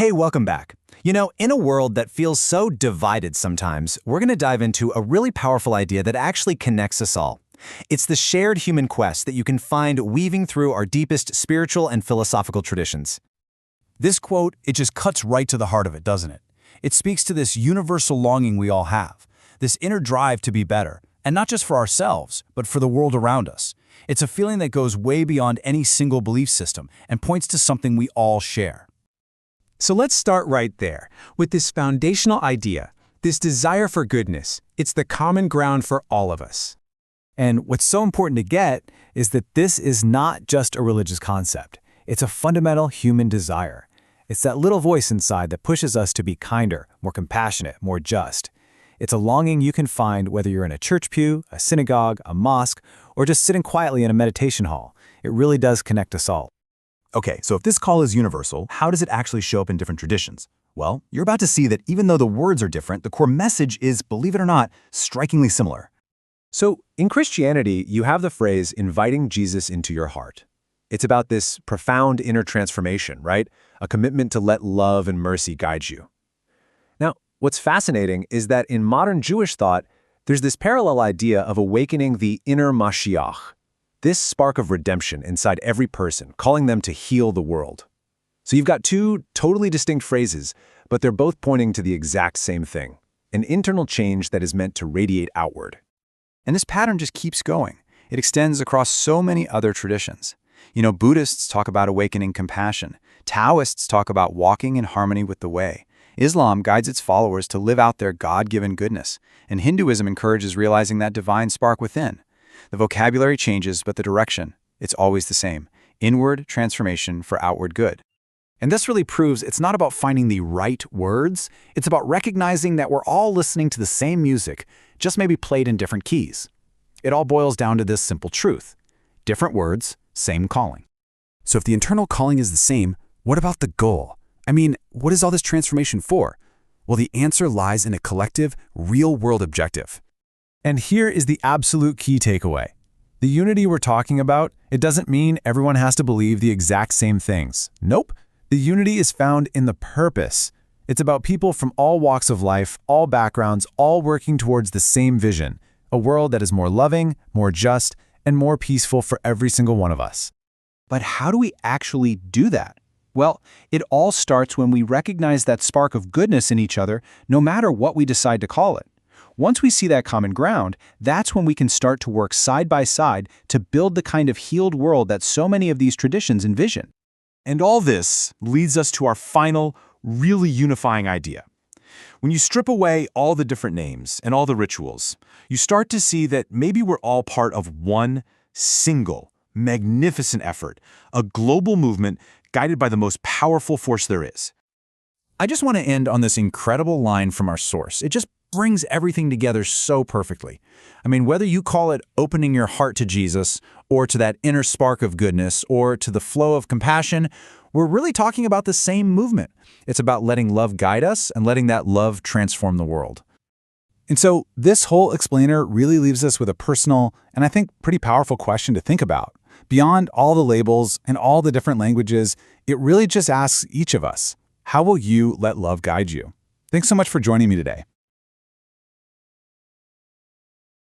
Hey, welcome back. In a world that feels so divided sometimes, we're going to dive into a really powerful idea that actually connects us all. It's the shared human quest that you can find weaving through our deepest spiritual and philosophical traditions. This quote, it just cuts right to the heart of it, doesn't it? It speaks to this universal longing we all have, this inner drive to be better, and not just for ourselves, but for the world around us. It's a feeling that goes way beyond any single belief system and points to something we all share. So let's start right there, with this foundational idea, this desire for goodness. It's the common ground for all of us. And what's so important to get is that this is not just a religious concept. It's a fundamental human desire. It's that little voice inside that pushes us to be kinder, more compassionate, more just. It's a longing you can find whether you're in a church pew, a synagogue, a mosque, or just sitting quietly in a meditation hall. It really does connect us all. Okay, so if this call is universal, how does it actually show up in different traditions? Well, you're about to see that even though the words are different, the core message is, believe it or not, strikingly similar. So, in Christianity, you have the phrase inviting Jesus into your heart. It's about this profound inner transformation, right? A commitment to let love and mercy guide you. Now, what's fascinating is that in modern Jewish thought, there's this parallel idea of awakening the inner mashiach, this spark of redemption inside every person, calling them to heal the world. So you've got two totally distinct phrases, but they're both pointing to the exact same thing, an internal change that is meant to radiate outward. And this pattern just keeps going. It extends across so many other traditions. Buddhists talk about awakening compassion. Taoists talk about walking in harmony with the way. Islam guides its followers to live out their God-given goodness. And Hinduism encourages realizing that divine spark within. The vocabulary changes, but the direction, it's always the same. Inward transformation for outward good. And this really proves it's not about finding the right words. It's about recognizing that we're all listening to the same music, just maybe played in different keys. It all boils down to this simple truth. Different words, same calling. So if the internal calling is the same, what about the goal? What is all this transformation for? Well, the answer lies in a collective, real-world objective. And here is the absolute key takeaway. The unity we're talking about, it doesn't mean everyone has to believe the exact same things. Nope. The unity is found in the purpose. It's about people from all walks of life, all backgrounds, all working towards the same vision, a world that is more loving, more just, and more peaceful for every single one of us. But how do we actually do that? Well, it all starts when we recognize that spark of goodness in each other, no matter what we decide to call it. Once we see that common ground, that's when we can start to work side by side to build the kind of healed world that so many of these traditions envision. And all this leads us to our final, really unifying idea. When you strip away all the different names and all the rituals, you start to see that maybe we're all part of one single, magnificent effort, a global movement guided by the most powerful force there is. I just want to end on this incredible line from our source. It just brings everything together so perfectly. Whether you call it opening your heart to Jesus, or to that inner spark of goodness, or to the flow of compassion, we're really talking about the same movement. It's about letting love guide us and letting that love transform the world. And so this whole explainer really leaves us with a personal and I think pretty powerful question to think about. Beyond all the labels and all the different languages, it really just asks each of us, how will you let love guide you? Thanks so much for joining me today.